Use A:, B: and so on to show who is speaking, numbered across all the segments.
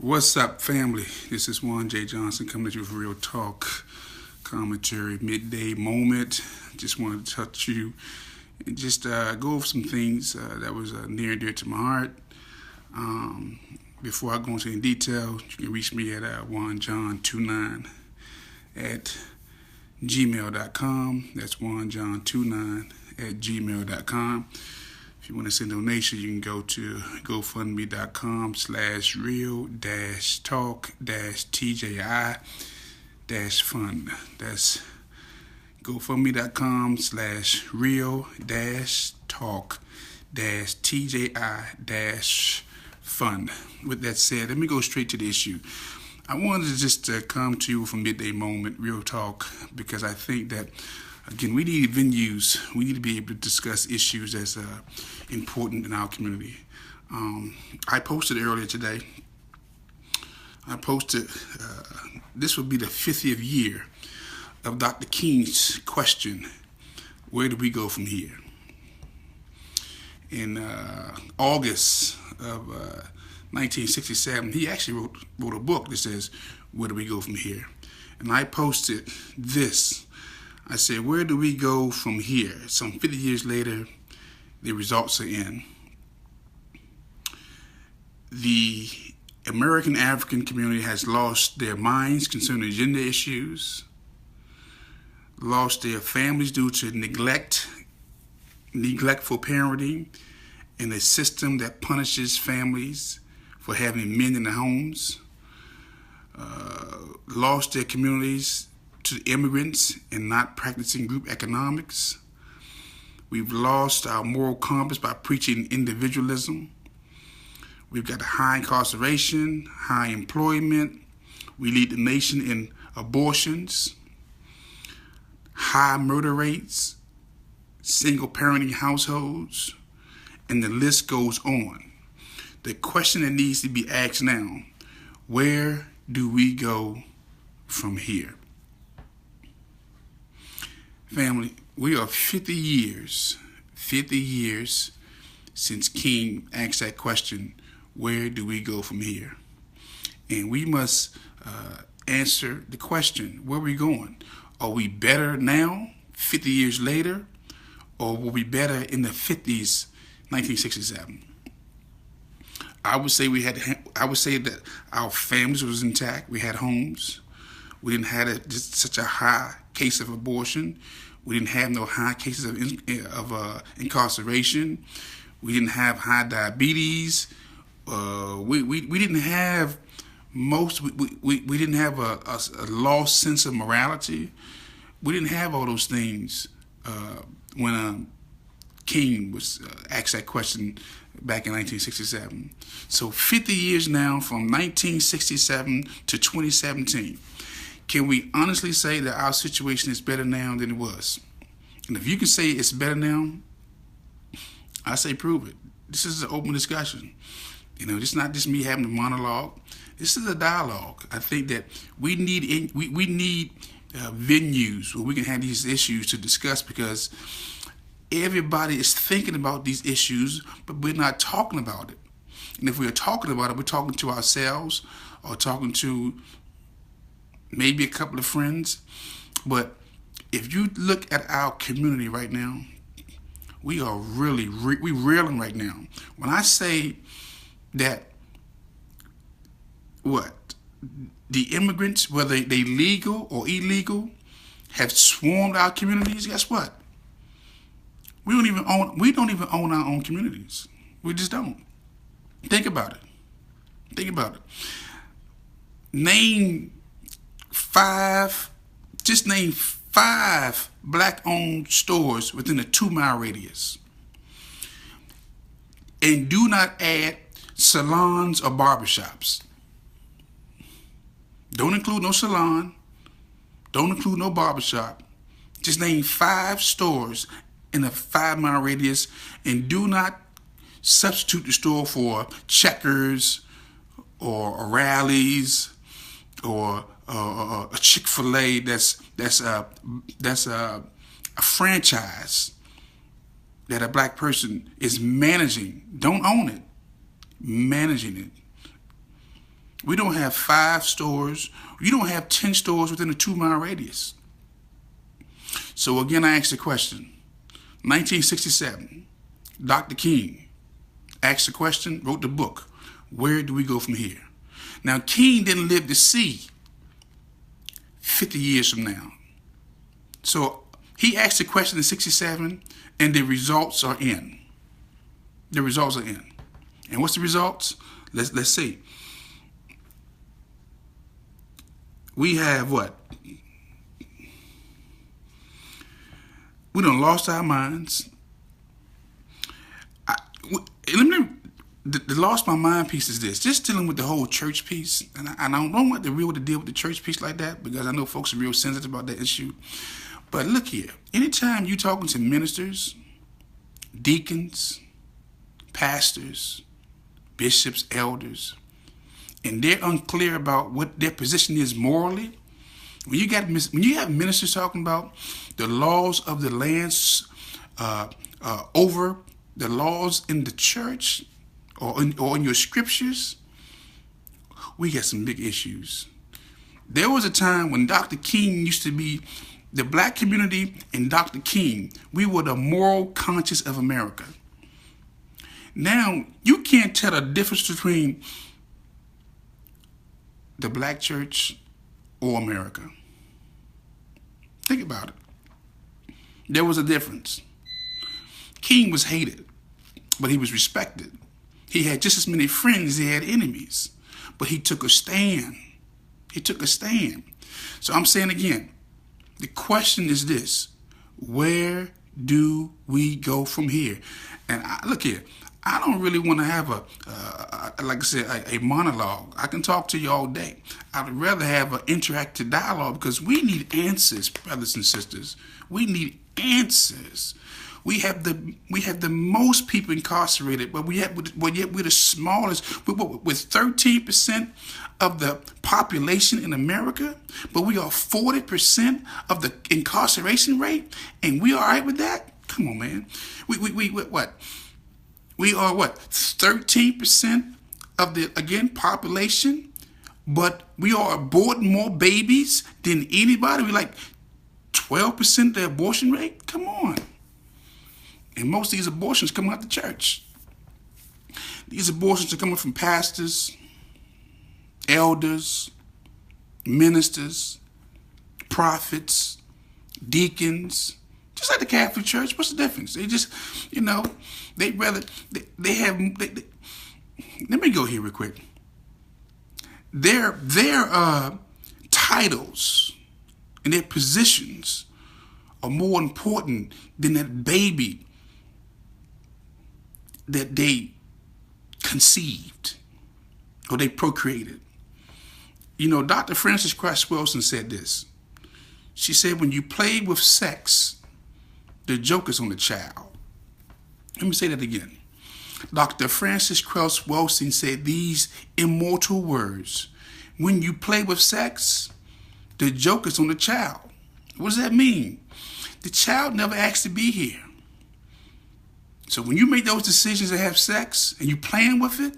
A: What's up, family? This is Juan J. Johnson coming to you with real talk, commentary, midday moment. Just wanted to touch you and just go over some things that was near and dear to my heart. Before I go into any detail, you can reach me at juanjohn29 at gmail.com. That's juanjohn29 at gmail.com. If you want to send a donation, you can go to gofundme.com/real-talk-tji-fund. That's gofundme.com/real-talk-tji-fund. With that said, let me go straight to the issue. I wanted to just come to you from midday moment, real talk, because I think that, again, we need venues. We need to be able to discuss issues that's important in our community. I posted earlier today. This will be the 50th year of Dr. King's question, where do we go from here? In August of 1967, he actually wrote a book that says, where do we go from here? And I posted this. I said, where do we go from here? Some 50 years later, the results are in. The American African community has lost their minds concerning gender issues, lost their families due to neglectful parenting, and a system that punishes families for having men in the homes, lost their communities to immigrants and not practicing group economics. We've lost our moral compass by preaching individualism. We've got high incarceration, high employment. We lead the nation in abortions, high murder rates, single parenting households, and the list goes on. The question that needs to be asked now, where do we go from here? Family, we are 50 years since King asked that question, where do we go from here? And we must answer the question, where are we going? Are we better now, 50 years later, or were we better in the 50s, 1967? I would say that our families was intact. We had homes. We didn't have just such a high case of abortion. We didn't have no high cases of incarceration. We didn't have high diabetes. We didn't have we didn't have a lost sense of morality. We didn't have all those things when King was asked that question back in 1967. So 50 years now, from 1967 to 2017. Can we honestly say that our situation is better now than it was? And if you can say it's better now, I say prove it. This is an open discussion. This is not just me having a monologue. This is a dialogue. I think that we need venues where we can have these issues to discuss, because everybody is thinking about these issues, but we're not talking about it. And if we're talking about it, we're talking to ourselves or talking to maybe a couple of friends. But if you look at our community right now, we are really, we're reeling right now. When I say that, the immigrants, whether they legal or illegal, have swarmed our communities, guess what? We don't even own our own communities. We just don't. Think about it. Name five black-owned stores within a 2-mile radius. And do not add salons or barbershops. Don't include no salon. Don't include no barbershop. Just name 5 stores in a 5-mile radius, and do not substitute the store for Checkers or O'Reilly's or a Chick-fil-A that's a franchise that a black person is managing. Don't own it, managing it. We don't have 5 stores. You don't have 10 stores within a 2-mile radius. So again, I asked the question. 1967, Dr. King asked the question, wrote the book, where do we go from here? Now, King didn't live to see 50 years from now. So he asked the question in 67, and the results are in. The results are in. And what's the results? Let's see. We have what? We done lost our minds. The lost my mind piece is this. Just dealing with the whole church piece. And I don't want to deal with the church piece like that because I know folks are real sensitive about that issue. But look here. Anytime you talking to ministers, deacons, pastors, bishops, elders, and they're unclear about what their position is morally, when you have ministers talking about the laws of the lands over the laws in the church or in your scriptures, we got some big issues. There was a time when Dr. King used to be the black community, and Dr. King, we were the moral conscience of America. Now, you can't tell the difference between the black church or America. Think about it. There was a difference. King was hated, but he was respected. He had just as many friends as he had enemies, but he took a stand. He took a stand. So I'm saying again, the question is this: where do we go from here? And look here, I don't really want to have like I said, a monologue. I can talk to you all day. I'd rather have an interactive dialogue because we need answers, brothers and sisters. We need answers. We have the most people incarcerated, but yet we're the smallest. With 13% of the population in America, but we are 40% of the incarceration rate, and we all right with that? Come on, man. We what? We are what? 13% of the population, but we are aborting more babies than anybody. We like 12% of the abortion rate. Come on. And most of these abortions come out the church. These abortions are coming from pastors, elders, ministers, prophets, deacons, just like the Catholic Church. What's the difference? They just, let me go here real quick. Their titles and their positions are more important than that baby that they conceived or they procreated. Dr. Frances Cress Welsing said this. She said, when you play with sex, the joke is on the child. Let me say that again. Dr. Frances Cress Welsing said these immortal words. When you play with sex, the joke is on the child. What does that mean? The child never asked to be here. So when you make those decisions to have sex and you playing with it,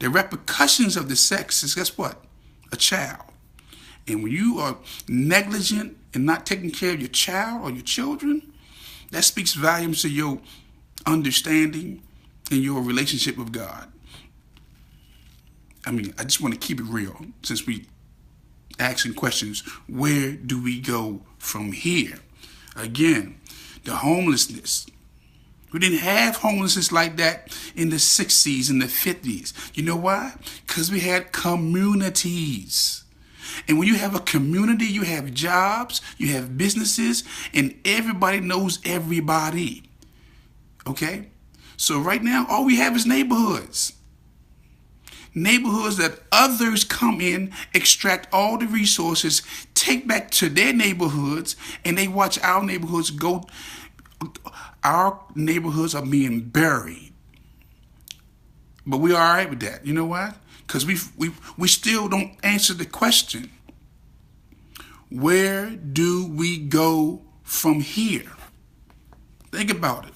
A: the repercussions of the sex is, guess what? A child. And when you are negligent and not taking care of your child or your children, that speaks volumes to your understanding and your relationship with God. I just want to keep it real since we asking questions. Where do we go from here? Again, the homelessness. We didn't have homelessness like that in the 60s and the 50s. You know why? Because we had communities. And when you have a community, you have jobs, you have businesses, and everybody knows everybody. Okay? So right now, all we have is neighborhoods. Neighborhoods that others come in, extract all the resources, take back to their neighborhoods, and they watch our neighborhoods go. Our neighborhoods are being buried. But we are all right with that. You know why? Because we still don't answer the question. Where do we go from here? Think about it.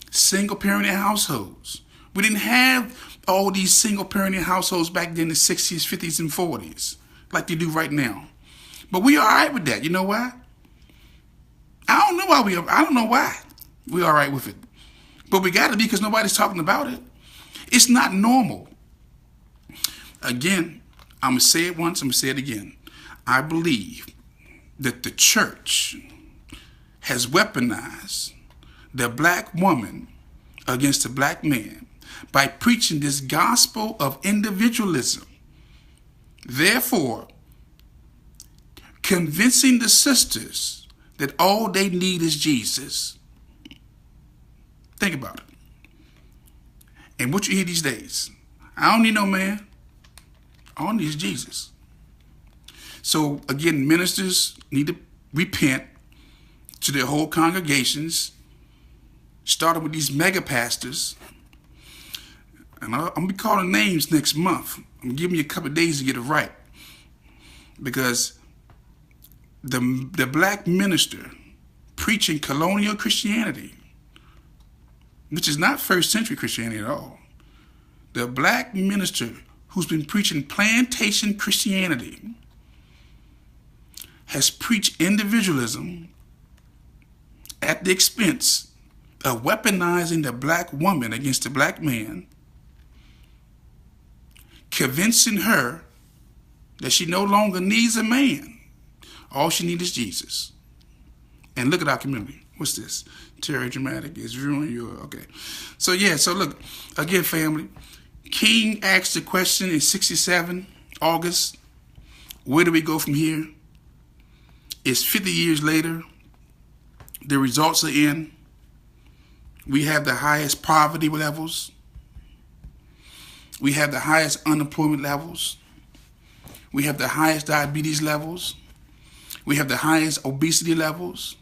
A: Single-parent households. We didn't have all these single parenting households back then in the 60s, 50s, and 40s like they do right now. But we are all right with that. You know why? I don't know why we're all right with it. But we got to be, because nobody's talking about it. It's not normal. Again, I'm going to say it once, I'm going to say it again. I believe that the church has weaponized the black woman against the black man by preaching this gospel of individualism. Therefore, convincing the sisters that all they need is Jesus. Think about it. And what you hear these days, I don't need no man. All I need is Jesus. So again, ministers need to repent to their whole congregations, starting with these mega pastors. And I'm going to be calling names next month. I'm going to give you a couple of days to get it right. Because the black minister preaching colonial Christianity, which is not first century Christianity at all. The black minister who's been preaching plantation Christianity has preached individualism at the expense of weaponizing the black woman against the black man, convincing her that she no longer needs a man. All she needs is Jesus. And look at our community. What's this? Terry Dramatic is ruining your... Okay. So look, again, family, King asked the question in 67, August, where do we go from here? It's 50 years later. The results are in. We have the highest poverty levels. We have the highest unemployment levels. We have the highest diabetes levels. We have the highest obesity levels.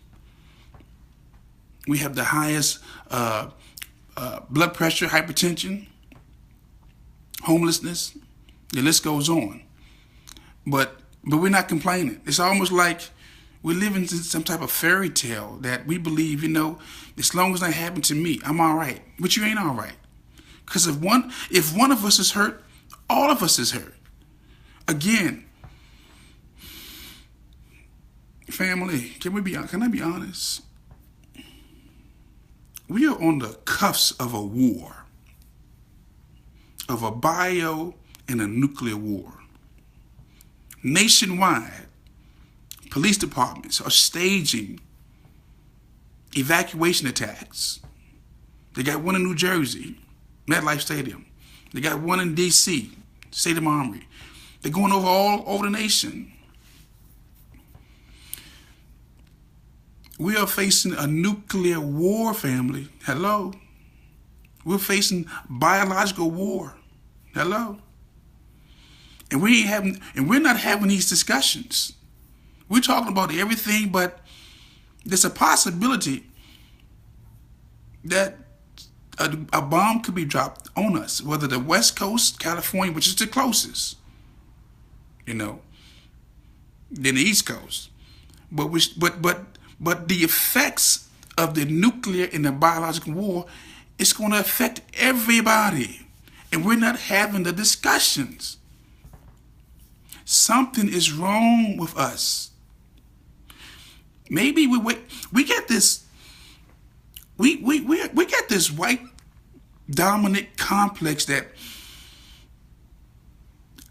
A: We have the highest blood pressure, hypertension, homelessness. The list goes on. But we're not complaining. It's almost like we live in some type of fairy tale that we believe, as long as that happened to me, I'm all right. But you ain't all right. Because if one of us is hurt, all of us is hurt. Again, family, can I be honest? We are on the cusp of a war, of a bio and a nuclear war. Nationwide, police departments are staging evacuation attacks. They got one in New Jersey, MetLife Stadium. They got one in D.C., Stadium Armory. They're going all over the nation. We are facing a nuclear war, family. Hello. We're facing biological war. Hello. And we're not having these discussions. We're talking about everything, but there's a possibility that a bomb could be dropped on us, whether the West Coast, California, which is the closest, than the East Coast. But the effects of the nuclear and the biological war is going to affect everybody. And we're not having the discussions. Something is wrong with us. Maybe we get this we get this white dominant complex that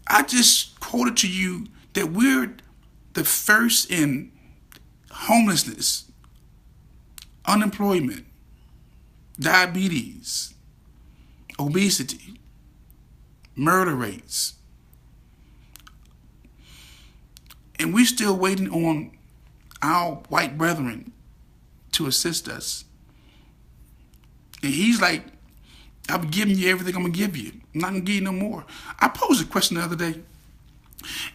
A: I just quoted to you, that we're the first in homelessness, unemployment, diabetes, obesity, murder rates. And we're still waiting on our white brethren to assist us. And he's like, I'm giving you everything I'm going to give you. I'm not going to give you no more. I posed a question the other day.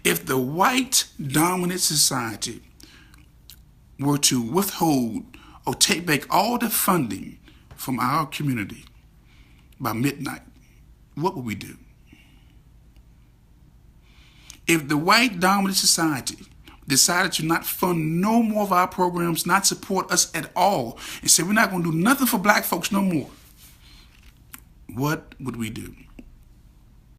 A: If the white dominant society were to withhold or take back all the funding from our community by midnight, what would we do? If the white dominant society decided to not fund no more of our programs, not support us at all, and said we're not going to do nothing for black folks no more, what would we do?